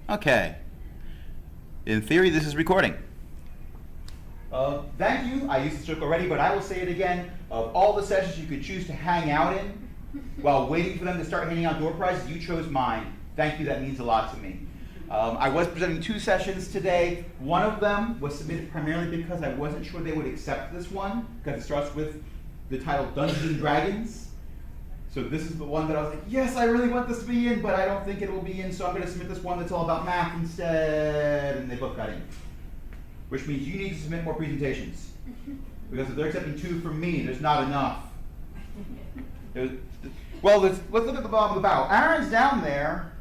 Okay. In theory, this is recording. Thank you. I used this joke already, but I will say it again. Of all the sessions you could choose to hang out in while waiting for them to start handing out door prizes, you chose mine. Thank you. That means a lot to me. I was presenting 2 sessions today. One of them was submitted primarily because I wasn't sure they would accept this one, because it starts with the title Dungeons and Dragons. So this is the one that I was like, yes, I really want this to be in, but I don't think it will be in, so I'm going to submit this one that's all about math instead, and they both got in. Which means you need to submit more presentations. Because if they're accepting 2 from me, there's not enough. Well, let's look at the bottom of the bow. Aaron's down there.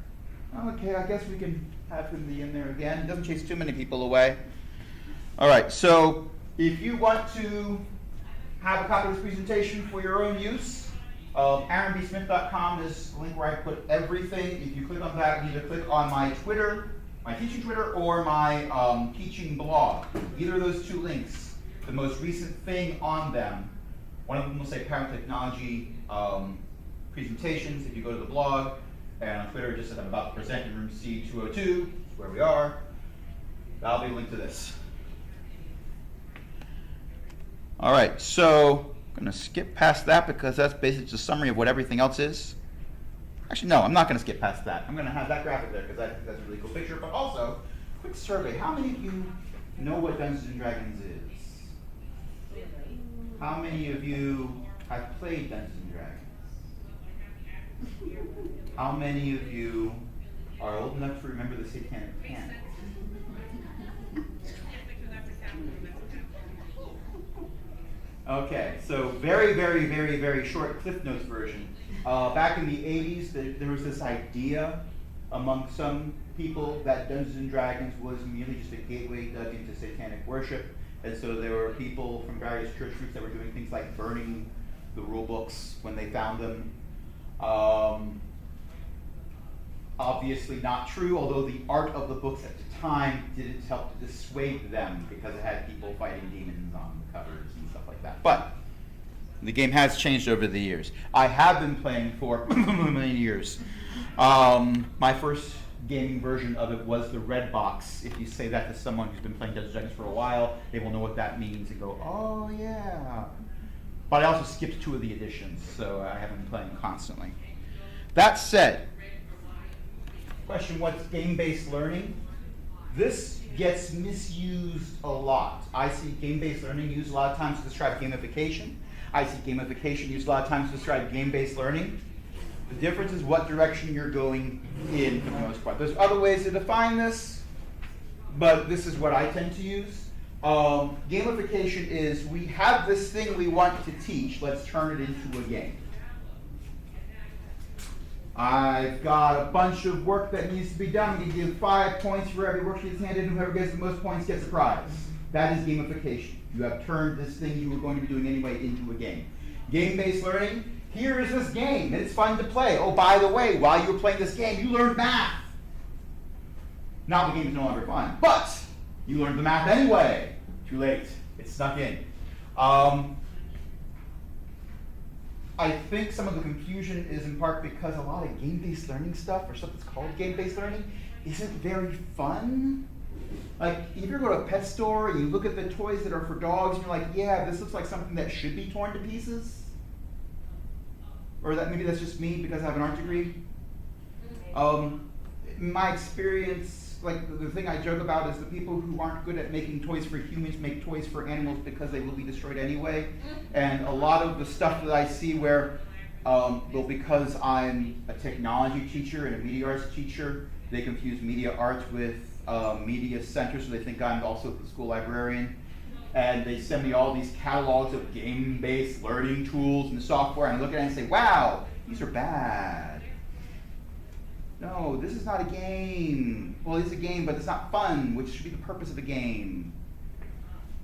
Okay, I guess we can have him be in there again. It doesn't chase too many people away. All right, so if you want to have a copy of this presentation for your own use, AaronBSmith.com is the link where I put everything. If you click on that, you either click on my Twitter, my teaching Twitter, or my teaching blog. Either of those 2 links, the most recent thing on them, one of them will say Parent Technology presentations if you go to the blog, and on Twitter just says I'm about to present in room C202, where we are. That'll be a link to this. All right, so I'm going to skip past that because that's basically just a summary of what everything else is. Actually, no, I'm not going to skip past that. I'm going to have that graphic there because I think that's a really cool picture. But also, quick survey. How many of you know what Dungeons and Dragons is? How many of you have played Dungeons and Dragons? How many of you are old enough to remember the Satanic Panic? Okay, so very, very, very, very short Cliff Notes version. Back in the 80s, there was this idea among some people that Dungeons and Dragons was merely just a gateway dug into satanic worship. And so there were people from various church groups that were doing things like burning the rule books when they found them. Obviously not true, although the art of the books at the time didn't help to dissuade them because it had people fighting demons on the covers and stuff like that. But the game has changed over the years. I have been playing for many years. My first gaming version of it was the red box. If you say that to someone who's been playing Dungeons & Dragons for a while, they will know what that means and go, oh yeah. But I also skipped 2 of the editions, so I haven't been playing constantly. That said, question, what's game-based learning? This gets misused a lot. I see game-based learning used a lot of times to describe gamification. I see gamification used a lot of times to describe game-based learning. The difference is what direction you're going in for the most part. There's other ways to define this, but this is what I tend to use. Gamification is, we have this thing we want to teach, let's turn it into a game. I've got a bunch of work that needs to be done. I'm going to give 5 points for every worksheet that's handed, and whoever gets the most points gets a prize. That is gamification. You have turned this thing you were going to be doing anyway into a game. Game-based learning, here is this game. It's fun to play. Oh, by the way, while you were playing this game, you learned math. Now the game is no longer fun, but you learned the math anyway. Too late. It's snuck in. I think some of the confusion is in part because a lot of game-based learning stuff, or stuff that's called game-based learning, isn't very fun. Like, if you go to a pet store and you look at the toys that are for dogs, and you're like, yeah, this looks like something that should be torn to pieces. Or that maybe that's just me because I have an art degree. In my experience, like the thing I joke about is the people who aren't good at making toys for humans make toys for animals because they will be destroyed anyway. And a lot of the stuff that I see where, well, because I'm a technology teacher and a media arts teacher, they confuse media arts with media center, so they think I'm also the school librarian. And they send me all these catalogs of game-based learning tools and software, and I look at it and say, wow, these are bad. No, this is not a game. Well, it's a game, but it's not fun, which should be the purpose of a game.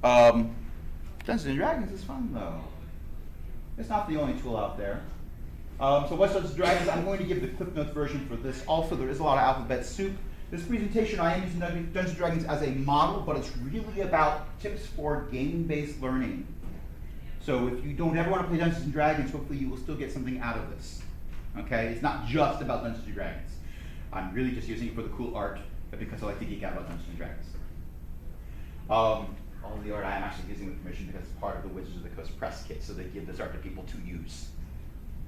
Dungeons and Dragons is fun, though. It's not the only tool out there. So what's Dungeons and Dragons? I'm going to give the Cliff Notes version for this. Also, there is a lot of alphabet soup. This presentation, I am using Dungeons & Dragons as a model, but it's really about tips for game-based learning. So if you don't ever want to play Dungeons & Dragons, hopefully you will still get something out of this. Okay? It's not just about Dungeons & Dragons. I'm really just using it for the cool art but because I like to geek out about Dungeons and Dragons. All the art I am actually using with permission because it's part of the Wizards of the Coast press kit, so they give this art to people to use.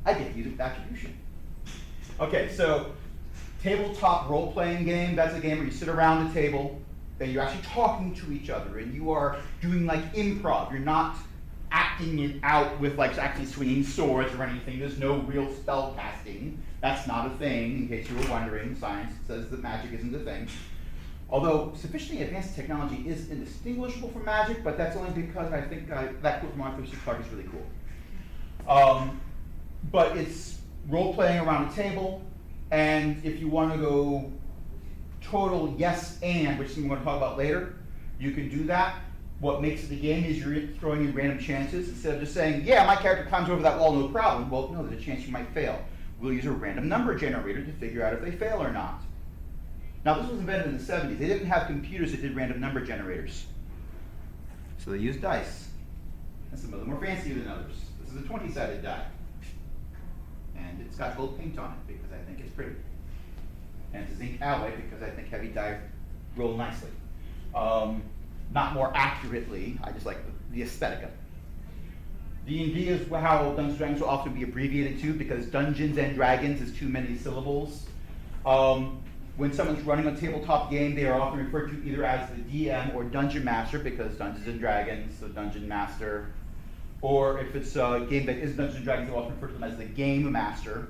I get to use it with attribution. Okay, so tabletop role-playing game, that's a game where you sit around a table and you're actually talking to each other and you are doing like improv. You're not acting it out with like actually swinging swords or anything. There's no real spell casting. That's not a thing, in case you were wondering. Science says that magic isn't a thing. Although sufficiently advanced technology is indistinguishable from magic, but that's only because I think that quote from Arthur C. Clarke is really cool. But it's role-playing around a table, and if you want to go total yes and, which I'm going to talk about later, you can do that. What makes it a game is you're throwing in random chances. Instead of just saying, yeah, my character climbs over that wall, no problem. Well, no, there's a chance you might fail. We'll use a random number generator to figure out if they fail or not. Now, this was invented in the 70s. They didn't have computers that did random number generators. So they used dice. And some of them were fancier than others. This is a 20-sided die. And it's got gold paint on it because I think it's pretty. And it's a zinc alloy because I think heavy die roll nicely. Not more accurately, I just like the aesthetic of it. D&D is how Dungeons and Dragons will often be abbreviated to because Dungeons and Dragons is too many syllables. When someone's running a tabletop game, they are often referred to either as the DM or Dungeon Master because Dungeons and Dragons, the Dungeon Master. Or if it's a game that is Dungeons and Dragons, they'll often refer to them as the Game Master.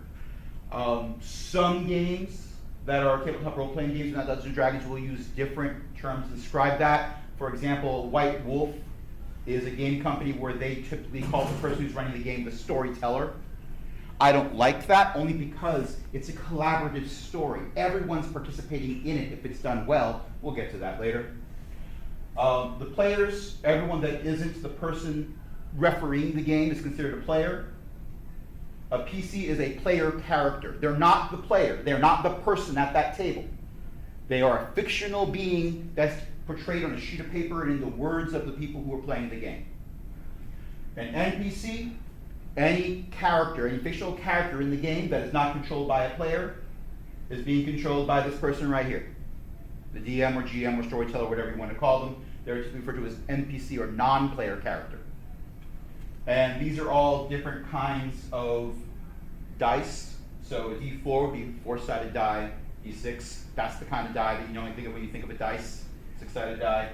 Some games that are tabletop role-playing games, not Dungeons and Dragons, will use different terms to describe that. For example, White Wolf is a game company where they typically call the person who's running the game the storyteller. I don't like that only because it's a collaborative story. Everyone's participating in it if it's done well. We'll get to that later. The players, everyone that isn't the person refereeing the game is considered a player. A PC is a player character. They're not the player. They're not the person at that table. They are a fictional being that's portrayed on a sheet of paper and in the words of the people who are playing the game. An NPC, any character, any fictional character in the game that is not controlled by a player is being controlled by this person right here. The DM or GM or storyteller, whatever you want to call them, they're referred to as NPC or non-player character. And these are all different kinds of dice. So a D4 would be a 4-sided die. D6, that's the kind of die that you normally think of when you think of a dice. 6-sided die.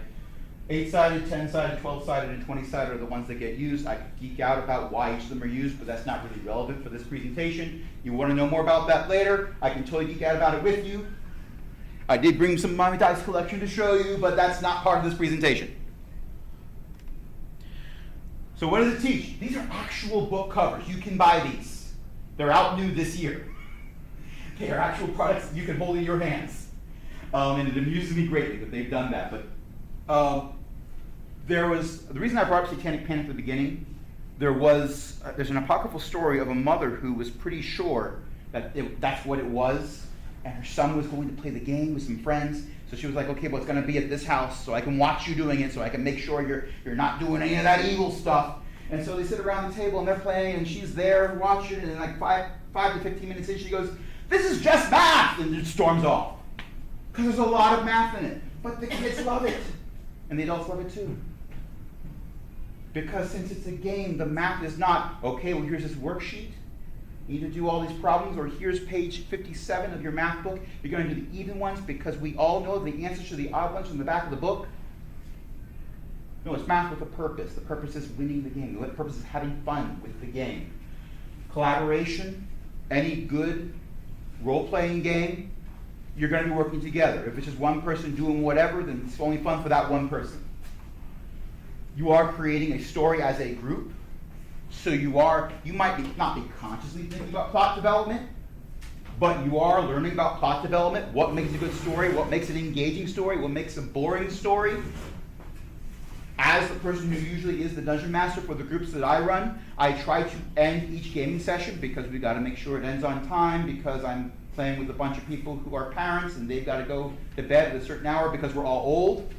8-sided, 10-sided, 12-sided, and 20-sided are the ones that get used. I could geek out about why each of them are used, but that's not really relevant for this presentation. You want to know more about that later, I can totally geek out about it with you. I did bring some of my dice collection to show you, but that's not part of this presentation. So what does it teach? These are actual book covers. You can buy these. They're out new this year. They are actual products you can hold in your hands. And it amuses me greatly that they've done that. But the reason I brought up Satanic Panic at the beginning, there's an apocryphal story of a mother who was pretty sure that that's what it was, and her son was going to play the game with some friends. So she was like, okay, well, it's going to be at this house, so I can watch you doing it, so I can make sure you're not doing any of that evil stuff. And so they sit around the table and they're playing, and she's there watching, and like 5 to 15 minutes in, she goes, "This is just math!" and just storms off. Because there's a lot of math in it. But the kids love it. And the adults love it too. Because since it's a game, the math is not, okay, well, here's this worksheet. You need to do all these problems, or here's page 57 of your math book. You're going to do the even ones because we all know the answers to the odd ones from the back of the book. No, it's math with a purpose. The purpose is winning the game. The purpose is having fun with the game. Collaboration, any good role-playing game, you're going to be working together. If it's just one person doing whatever, then it's only fun for that one person. You are creating a story as a group. So you might not be consciously thinking about plot development, but you are learning about plot development, what makes a good story, what makes an engaging story, what makes a boring story. As the person who usually is the dungeon master for the groups that I run, I try to end each gaming session because we got to make sure it ends on time, because I'm playing with a bunch of people who are parents and they've got to go to bed at a certain hour because we're all old.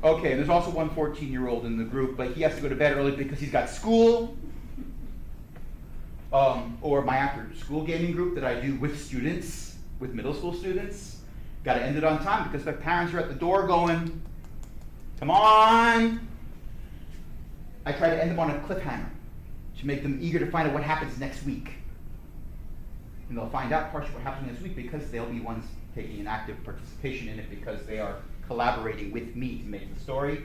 Okay, and there's also one 14-year-old in the group, but he has to go to bed early because he's got school. Or my after-school gaming group that I do with students, with middle school students. Got to end it on time because their parents are at the door going, come on. I try to end them on a cliffhanger to make them eager to find out what happens next week. And they'll find out partially what happens next week because they'll be ones taking an active participation in it because they are collaborating with me to make the story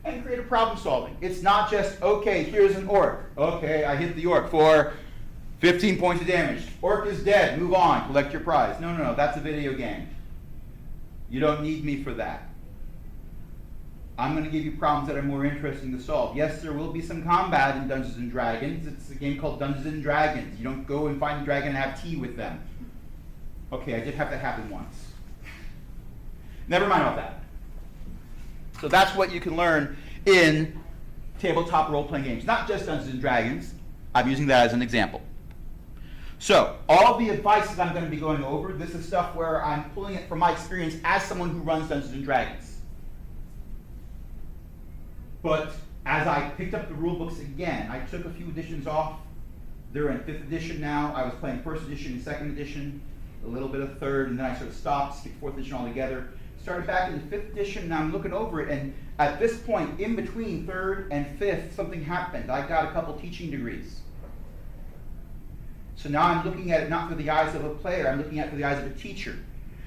and creative problem solving. It's not just, okay, here's an orc. Okay, I hit the orc for 15 points of damage. Orc is dead, move on, collect your prize. No, no, no, that's a video game. You don't need me for that. I'm going to give you problems that are more interesting to solve. Yes, there will be some combat in Dungeons & Dragons. It's a game called Dungeons & Dragons. You don't go and find a dragon and have tea with them. Okay, I did have that happen once. Never mind about that. So that's what you can learn in tabletop role-playing games. Not just Dungeons & Dragons. I'm using that as an example. So, all the advice that I'm going to be going over, this is stuff where I'm pulling it from my experience as someone who runs Dungeons & Dragons. But as I picked up the rule books again, I took a few editions off. They're in 5th edition now. I was playing 1st edition and 2nd edition, a little bit of 3rd, and then I sort of stopped, skipped 4th edition altogether. Started back in the 5th edition, and I'm looking over it, and at this point, in between 3rd and 5th, something happened. I got a couple teaching degrees. So now I'm looking at it not through the eyes of a player, I'm looking at it through the eyes of a teacher.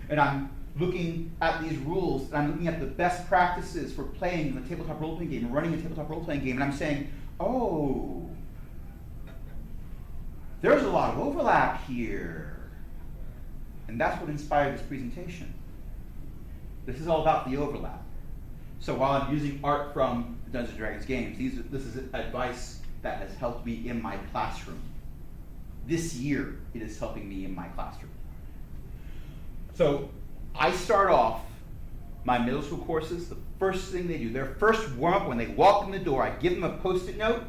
And I'm looking at these rules, and I'm looking at the best practices for playing a tabletop role-playing game, running a tabletop role-playing game, and I'm saying, oh, there's a lot of overlap here. And that's what inspired this presentation. This is all about the overlap. So while I'm using art from the Dungeons & Dragons games, this is advice that has helped me in my classroom. This year, it is helping me in my classroom. So I start off my middle school courses, the first thing they do, their first warm-up when they walk in the door, I give them a Post-it note,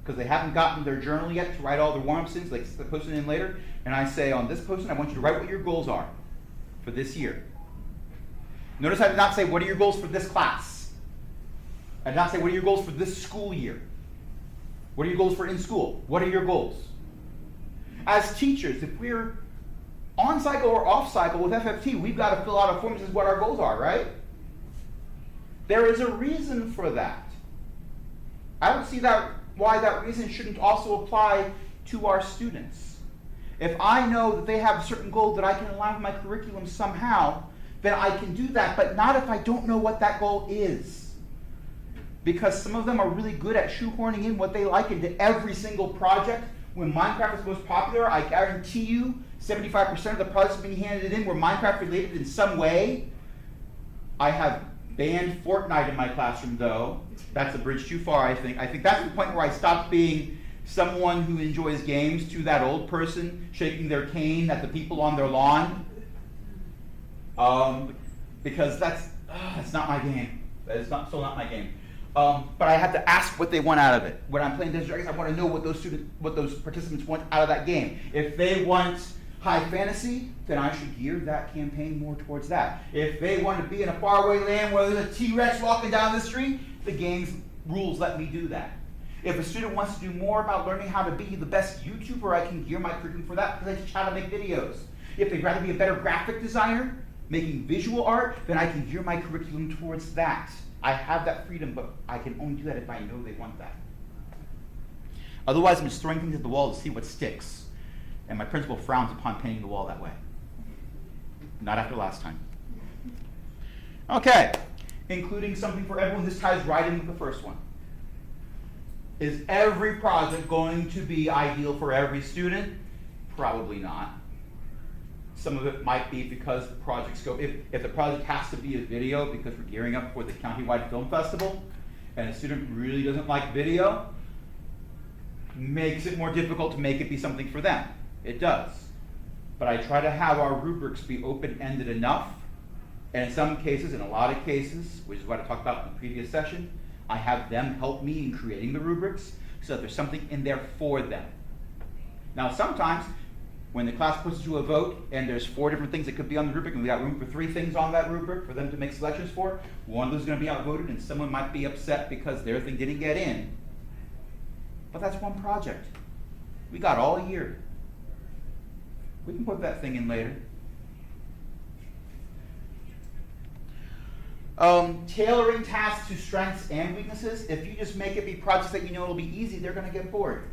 because they haven't gotten their journal yet to write all their warm-ups in, so they can post it in later, and I say, on this Post-it, I want you to write what your goals are for this year. Notice I did not say, what are your goals for this class? I did not say, what are your goals for this school year? What are your goals for in school? What are your goals? As teachers, if we're on cycle or off cycle with FFT, we've got to fill out a form that says what our goals are, right? There is a reason for that. I don't see why that reason shouldn't also apply to our students. If I know that they have a certain goal that I can align with my curriculum somehow, then I can do that, but not if I don't know what that goal is. Because some of them are really good at shoehorning in what they like into every single project. When Minecraft was most popular, I guarantee you 75% of the projects being handed in were Minecraft related in some way. I have banned Fortnite in my classroom, though. That's a bridge too far, I think. I think that's the point where I stopped being someone who enjoys games to that old person shaking their cane at the people on their lawn. Because that's not my game. That is still not my game. But I have to ask what they want out of it. When I'm playing Dungeons & Dragons, I want to know what those participants want out of that game. If they want high fantasy, then I should gear that campaign more towards that. If they want to be in a faraway land where there's a T-Rex walking down the street, the game's rules let me do that. If a student wants to do more about learning how to be the best YouTuber, I can gear my curriculum for that because I teach how to make videos. If they'd rather be a better graphic designer, making visual art, then I can gear my curriculum towards that. I have that freedom, but I can only do that if I know they want that. Otherwise, I'm just throwing things at the wall to see what sticks. And my principal frowns upon painting the wall that way. Not after last time. Okay, including something for everyone. This ties right in with the first one. Is every project going to be ideal for every student? Probably not. Some of it might be because the project scope, if the project has to be a video because we're gearing up for the countywide film festival, and a student really doesn't like video, makes it more difficult to make it be something for them. It does. But I try to have our rubrics be open-ended enough, and in some cases, in a lot of cases, which is what I talked about in the previous session, I have them help me in creating the rubrics so that there's something in there for them. Now sometimes, when the class puts it to a vote and there's 4 different things that could be on the rubric and we got room for 3 things on that rubric for them to make selections for, one of those is going to be outvoted and someone might be upset because their thing didn't get in. But that's one project. We got all year. We can put that thing in later. Tailoring tasks to strengths and weaknesses. If you just make it be projects that you know will be easy, they're going to get bored.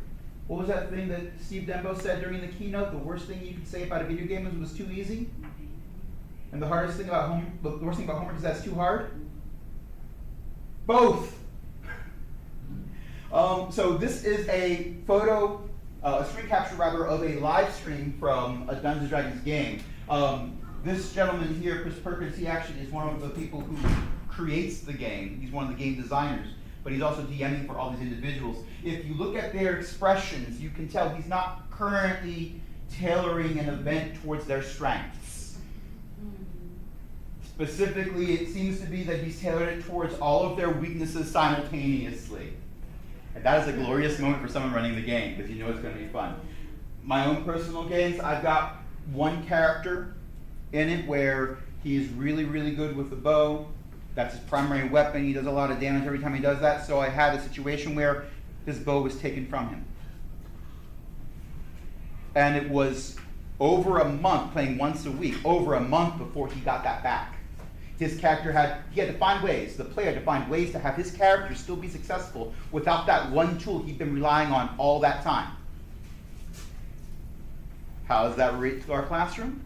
What was that thing that Steve Dembo said during the keynote? The worst thing you could say about a video game is it was too easy? And the hardest thing about the worst thing about homework is that's too hard? Both. So this is a photo, a screen capture rather, of a live stream from a Dungeons & Dragons game. This gentleman here, Chris Perkins, he actually is one of the people who creates the game. He's one of the game designers, but he's also DMing for all these individuals. If you look at their expressions, you can tell he's not currently tailoring an event towards their strengths. Specifically, it seems to be that he's tailored it towards all of their weaknesses simultaneously. And that is a glorious moment for someone running the game, because you know it's going to be fun. My own personal games, I've got one character in it where he is really, really good with the bow. That's his primary weapon. He does a lot of damage every time he does that. So I had a situation where his bow was taken from him. And it was over a month, playing once a week, over a month before he got that back. His character he had to find ways, the player had to find ways to have his character still be successful without that one tool he'd been relying on all that time. How does that relate to our classroom?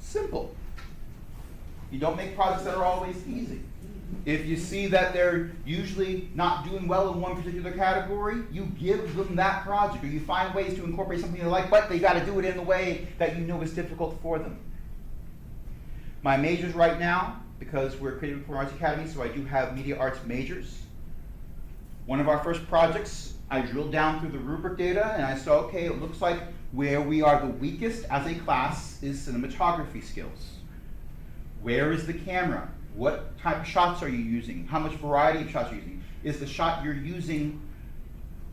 Simple. You don't make projects that are always easy. If you see that they're usually not doing well in one particular category, you give them that project, or you find ways to incorporate something they like, but they got to do it in a way that you know is difficult for them. My majors right now, because we're a Creative Performing Arts Academy, so I do have media arts majors. One of our first projects, I drilled down through the rubric data and I saw, okay, it looks like where we are the weakest as a class is cinematography skills. Where is the camera? What type of shots are you using? How much variety of shots are you using? Is the shot you're using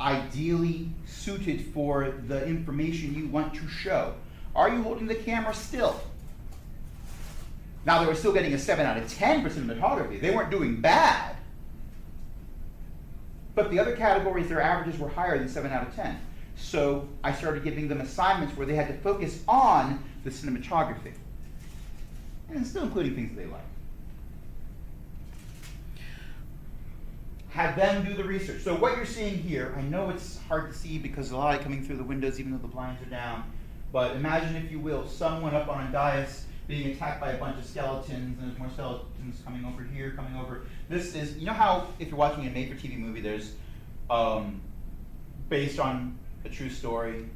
ideally suited for the information you want to show? Are you holding the camera still? Now, they were still getting a 7 out of 10 for cinematography. They weren't doing bad. But the other categories, their averages were higher than 7 out of 10. So I started giving them assignments where they had to focus on the cinematography. And still including things they like. Have them do the research. So what you're seeing here, I know it's hard to see because there's a light coming through the windows even though the blinds are down. But imagine, if you will, someone up on a dais being attacked by a bunch of skeletons, and there's more skeletons coming over here, coming over. This is, you know how if you're watching a made-for-TV movie, there's based on a true story,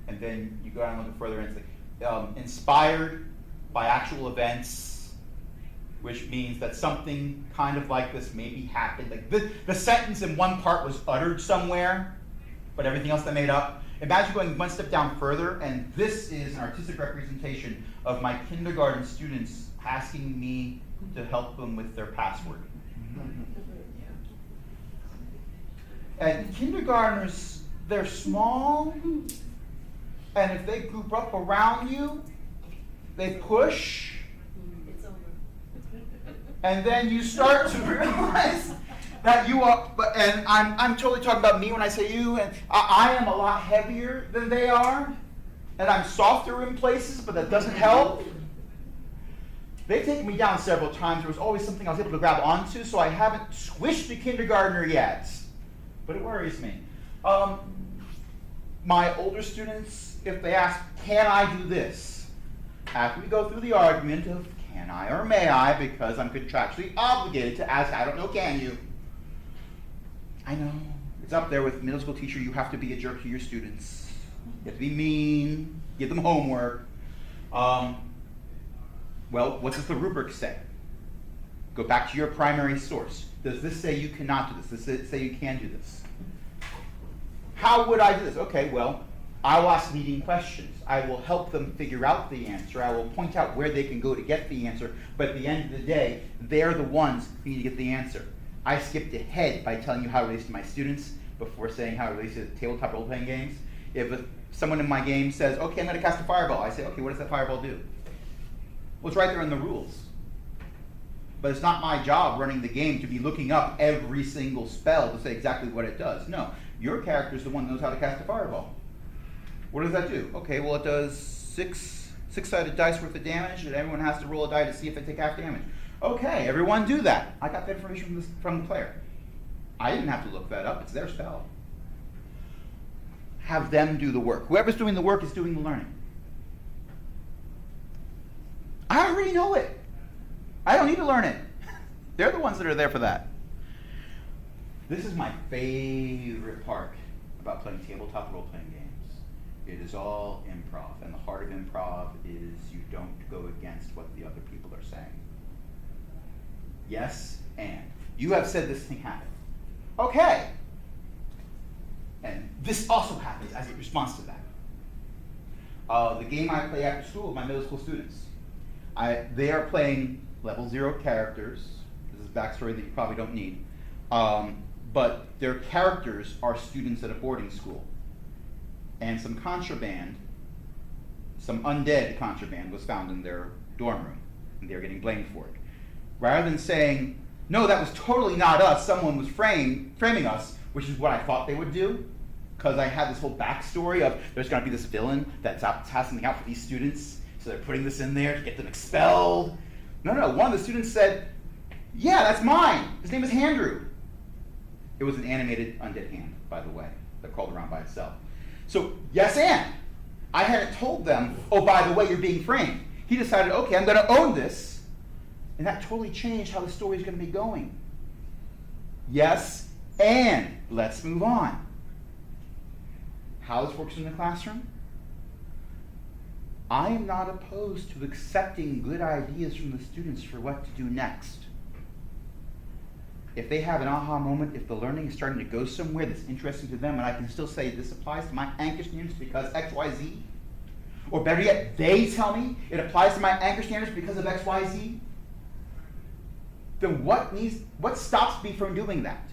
and then you go down a little bit further, and it's like inspired by actual events, which means that something kind of like this maybe happened. Like the sentence in one part was uttered somewhere, but everything else they made up. Imagine going one step down further, and this is an artistic representation of my kindergarten students asking me to help them with their password. And kindergartners, they're small, and if they group up around you, they push, and then you start to realize that you are, and I'm totally talking about me when I say you, and I am a lot heavier than they are, and I'm softer in places, but that doesn't help. They've taken me down several times. There was always something I was able to grab onto, so I haven't squished the kindergartner yet, but it worries me. My older students, if they ask, can I do this? After we go through the argument of can I or may I, because I'm contractually obligated to ask, I don't know, can you? I know, it's up there with middle school teacher, you have to be a jerk to your students. You have to be mean, give them homework. Well, what does the rubric say? Go back to your primary source. Does this say you cannot do this? Does it say you can do this? How would I do this? Okay, well, I will ask leading questions. I will help them figure out the answer. I will point out where they can go to get the answer. But at the end of the day, they're the ones who need to get the answer. I skipped ahead by telling you how it relates to my students before saying how it relates to tabletop role-playing games. If someone in my game says, okay, I'm going to cast a fireball, I say, okay, what does that fireball do? Well, it's right there in the rules. But it's not my job running the game to be looking up every single spell to say exactly what it does. No, your character is the one who knows how to cast a fireball. What does that do? Okay, well, it does six-sided dice worth of damage, and everyone has to roll a die to see if they take half damage. Okay, everyone do that. I got that information from the player. I didn't have to look that up. It's their spell. Have them do the work. Whoever's doing the work is doing the learning. I already know it. I don't need to learn it. They're the ones that are there for that. This is my favorite part about playing tabletop role-playing games. It is all improv, and the heart of improv is you don't go against what the other people are saying. Yes, and. You have said this thing happened. Okay. And this also happens as a response to that. The game I play after school with my middle school students. They are playing level 0 characters. This is backstory that you probably don't need. But their characters are students at a boarding school. And some contraband, some undead contraband, was found in their dorm room. And they're getting blamed for it. Rather than saying, no, that was totally not us, someone was framing us, which is what I thought they would do, because I had this whole backstory of there's going to be this villain that's has something out for these students, so they're putting this in there to get them expelled. No, one of the students said, yeah, that's mine. His name is Handrew. It was an animated undead hand, by the way, that crawled around by itself. So, yes, and. I hadn't told them, oh, by the way, you're being framed. He decided, okay, I'm going to own this. And that totally changed how the story is going to be going. Yes, and let's move on. How this works in the classroom? I am not opposed to accepting good ideas from the students for what to do next. If they have an aha moment, if the learning is starting to go somewhere that's interesting to them, and I can still say this applies to my anchor standards because X, Y, Z, or better yet, they tell me it applies to my anchor standards because of X, Y, Z, then what stops me from doing that?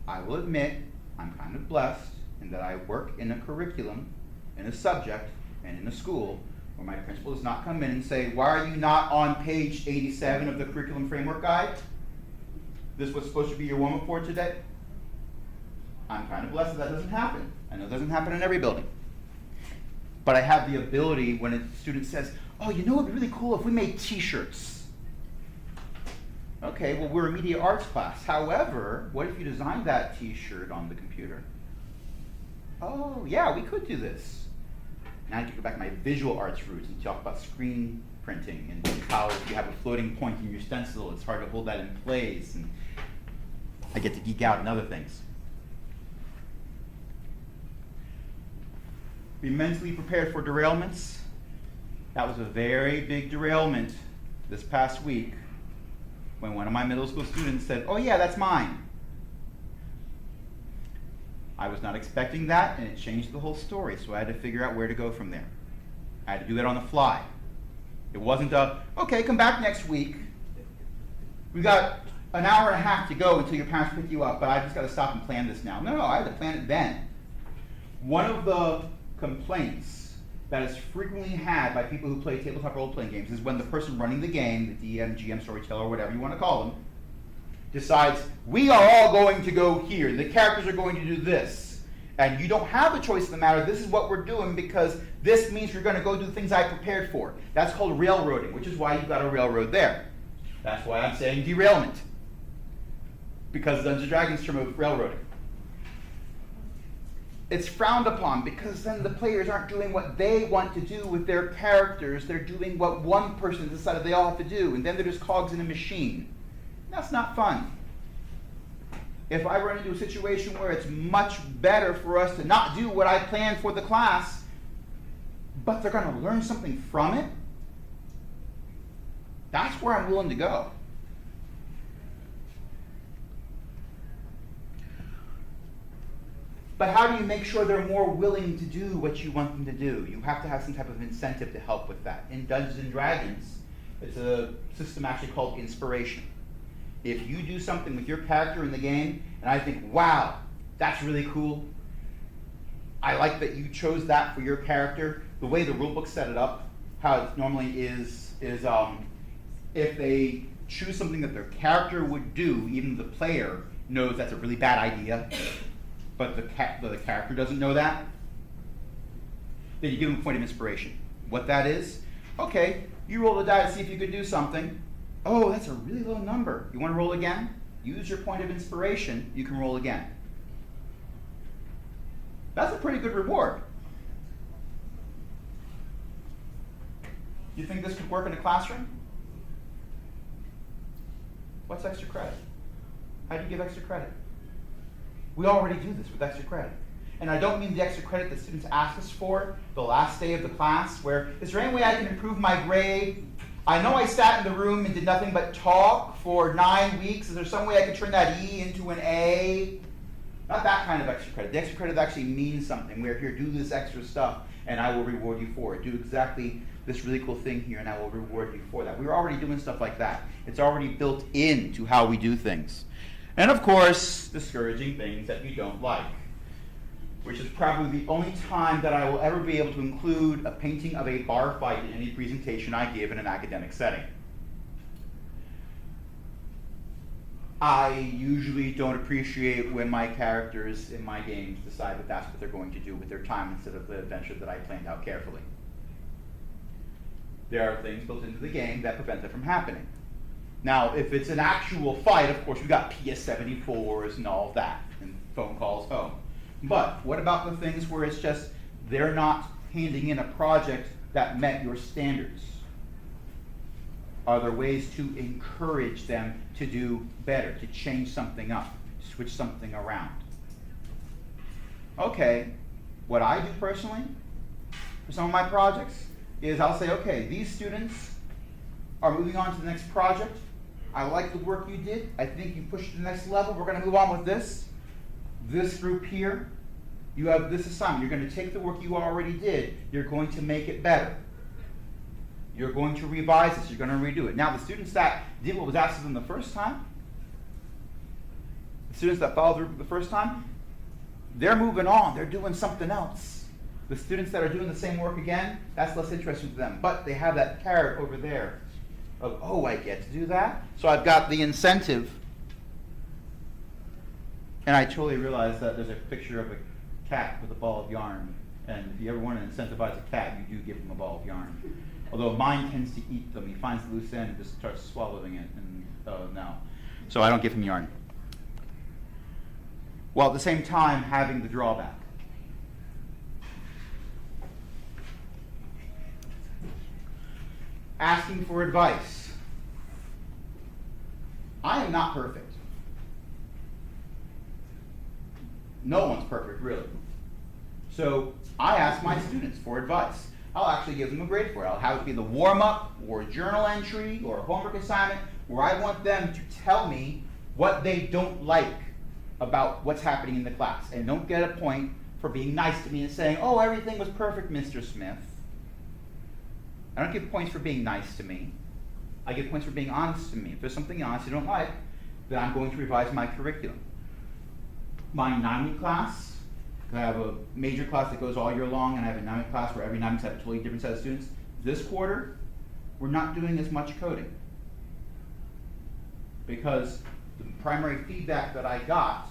I will admit I'm kind of blessed in that I work in a curriculum, in a subject, and in a school where my principal does not come in and say, why are you not on page 87 of the curriculum framework guide? This was supposed to be your warm-up for today? I'm kind of blessed that doesn't happen. I know it doesn't happen in every building. But I have the ability when a student says, oh, you know what would be really cool if we made t-shirts? Okay, well, we're a media arts class. However, what if you designed that t-shirt on the computer? Oh, yeah, we could do this. Now I can go back to my visual arts roots and talk about screen printing and how if you have a floating point in your stencil, it's hard to hold that in place. And I get to geek out and other things. Be mentally prepared for derailments. That was a very big derailment this past week when one of my middle school students said, oh yeah, that's mine. I was not expecting that, and it changed the whole story, so I had to figure out where to go from there. I had to do that on the fly. It wasn't okay, come back next week. We got an hour and a half to go until your parents pick you up, but I just got to stop and plan this now. No, I had to plan it then. One of the complaints that is frequently had by people who play tabletop role-playing games is when the person running the game, the DM, GM, storyteller, whatever you want to call them, decides, we are all going to go here, the characters are going to do this, and you don't have a choice in the matter, this is what we're doing because this means you're going to go do the things I prepared for. That's called railroading, which is why you've got a railroad there. That's why I'm saying derailment, because Dungeons & Dragons term of railroading. It's frowned upon because then the players aren't doing what they want to do with their characters. They're doing what one person decided they all have to do, and then they're just cogs in a machine. That's not fun. If I run into a situation where it's much better for us to not do what I planned for the class, but they're going to learn something from it, that's where I'm willing to go. But how do you make sure they're more willing to do what you want them to do? You have to have some type of incentive to help with that. In Dungeons & Dragons, it's a system actually called inspiration. If you do something with your character in the game, and I think, wow, that's really cool. I like that you chose that for your character. The way the rulebook set it up, how it normally is if they choose something that their character would do, even the player knows that's a really bad idea, but the character doesn't know that, then you give them a point of inspiration. What that is, okay, you roll the die to see if you could do something. Oh, that's a really low number. You want to roll again? Use your point of inspiration. You can roll again. That's a pretty good reward. You think this could work in a classroom? What's extra credit? How do you give extra credit? We already do this with extra credit. And I don't mean the extra credit that students ask us for the last day of the class, where, is there any way I can improve my grade? I know I sat in the room and did nothing but talk for 9 weeks. Is there some way I could turn that E into an A? Not that kind of extra credit. The extra credit actually means something. We're here, do this extra stuff, and I will reward you for it. Do exactly this really cool thing here, and I will reward you for that. We're already doing stuff like that. It's already built into how we do things. And of course, discouraging things that you don't like, which is probably the only time that I will ever be able to include a painting of a bar fight in any presentation I give in an academic setting. I usually don't appreciate when my characters in my games decide that that's what they're going to do with their time instead of the adventure that I planned out carefully. There are things built into the game that prevent that from happening. Now, if it's an actual fight, of course, we've got PS74s and all of that, and phone calls home. But what about the things where it's just they're not handing in a project that met your standards? Are there ways to encourage them to do better, to change something up, switch something around? Okay, what I do personally for some of my projects is I'll say, okay, these students are moving on to the next project. I like the work you did. I think you pushed to the next level. We're going to move on with this. This group here, you have this assignment. You're going to take the work you already did. You're going to make it better. You're going to revise this. You're going to redo it. Now, the students that did what was asked of them the first time, the students that followed through the first time, they're moving on. They're doing something else. The students that are doing the same work again, that's less interesting to them. But they have that carrot over there of, oh, I get to do that. So I've got the incentive. And I totally realize that there's a picture of a cat with a ball of yarn. And if you ever want to incentivize a cat, you do give him a ball of yarn. Although mine tends to eat them. He finds the loose end and just starts swallowing it. And no. So I don't give him yarn. While at the same time having the drawback. Asking for advice. I am not perfect. No one's perfect, really. So I ask my students for advice. I'll actually give them a grade for it. I'll have it be the warm-up or a journal entry or a homework assignment where I want them to tell me what they don't like about what's happening in the class. And don't get a point for being nice to me and saying, oh, everything was perfect, Mr. Smith. I don't give points for being nice to me. I give points for being honest to me. If there's something honest you don't like, then I'm going to revise my curriculum. My 9-week class, I have a major class that goes all year long, and I have a 9-week class where every 9 weeks I have a totally different set of students. This quarter, we're not doing as much coding. Because the primary feedback that I got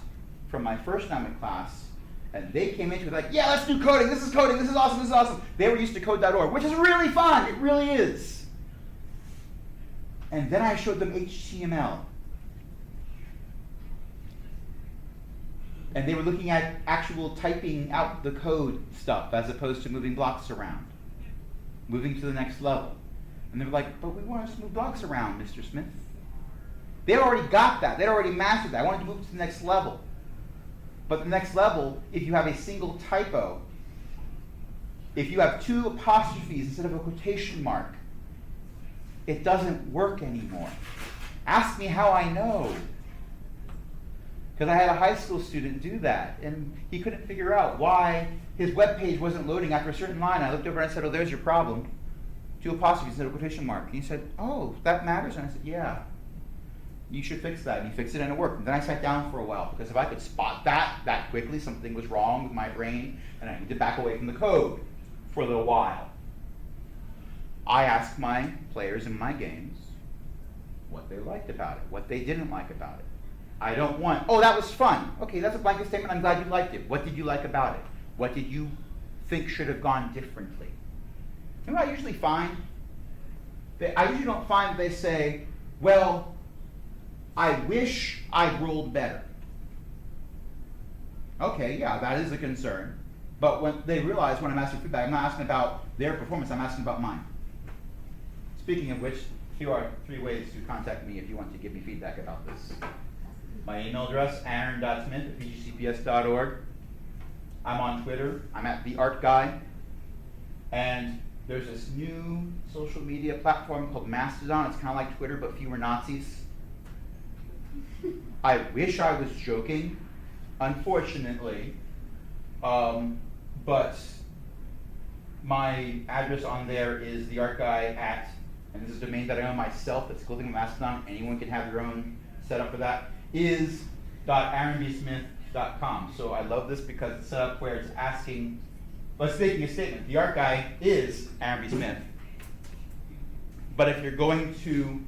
from my first 9-week class, and they came into it like, yeah, let's do coding, this is awesome, this is awesome. They were used to code.org, which is really fun, it really is. And then I showed them HTML. And they were looking at actual typing out the code stuff as opposed to moving blocks around, moving to the next level. And they were like, but we want us to move blocks around, Mr. Smith. They already got that. They'd already mastered that. I wanted to move to the next level. But the next level, if you have a single typo, if you have 2 apostrophes instead of a quotation mark, it doesn't work anymore. Ask me how I know. Because I had a high school student do that, and he couldn't figure out why his web page wasn't loading after a certain line. I looked over and I said, oh, there's your problem. 2 apostrophes instead of a quotation mark. And he said, oh, that matters? And I said, yeah. You should fix that. And he fixed it and it worked. And then I sat down for a while, because if I could spot that quickly, something was wrong with my brain, and I needed to back away from the code for a little while. I asked my players in my games what they liked about it, what they didn't like about it. I don't want, oh, that was fun. Okay, that's a blanket statement. I'm glad you liked it. What did you like about it? What did you think should have gone differently? You know what I usually find? I usually don't find they say, well, I wish I'd rolled better. Okay, yeah, that is a concern. But when they realize when I'm asking feedback, I'm not asking about their performance, I'm asking about mine. Speaking of which, here are 3 ways to contact me if you want to give me feedback about this. My email address, aaron.smith@pgcps.org. I'm on Twitter, I'm at theartguy. And there's this new social media platform called Mastodon. It's kind of like Twitter, but fewer Nazis. I wish I was joking, unfortunately. But my address on there is theartguy at, and this is a domain that I own myself, that's clothing with Mastodon, anyone can have their own setup for that, is .aaronbsmith.com. So I love this because it's set up where it's asking, well, it's making a statement. The art guy is Aaron B. Smith. But if you're going to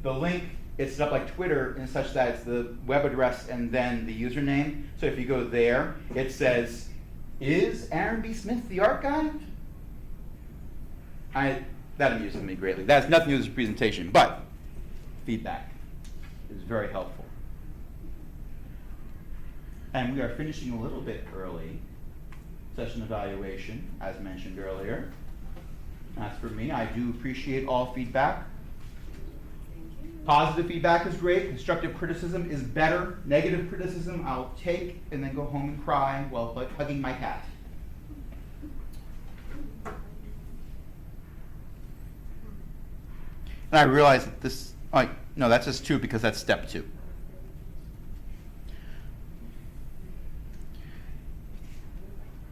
the link, it's set up like Twitter in such that it's the web address and then the username. So if you go there, it says, is Aaron B. Smith the art guy? That amuses me greatly. That has nothing to do with this presentation, but feedback is very helpful. And we are finishing a little bit early. Session evaluation, as mentioned earlier. As for me, I do appreciate all feedback. Positive feedback is great. Constructive criticism is better. Negative criticism I'll take and then go home and cry while hugging my cat. And I realize that this, no, that's just 2 because that's step 2.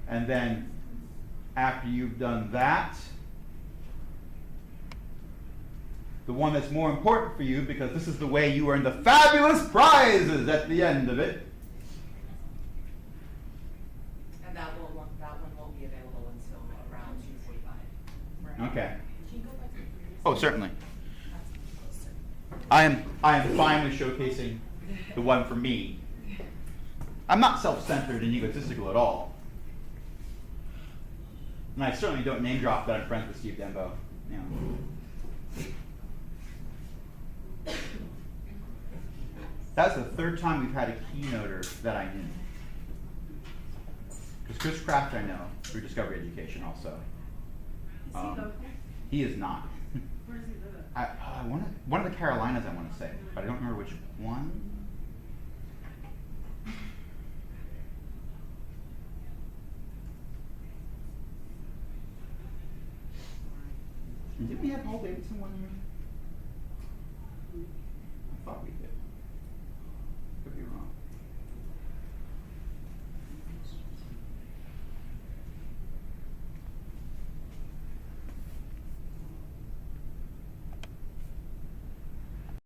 And then after you've done that, the one that's more important for you, because this is the way you earn the fabulous prizes at the end of it. And that one won't be available until around 2:45. Okay. Oh, certainly. I am finally showcasing the one for me. I'm not self-centered and egotistical at all. And I certainly don't name drop that I'm friends with Steve Dembo. You know. That's the 3rd time we've had a keynoter that I knew. Because Chris Kraft I know through Discovery Education also. Is he local? He is not. Where does he live? One of the Carolinas I want to say, but I don't remember which one. Did we have Paul Davidson one year? I thought we did.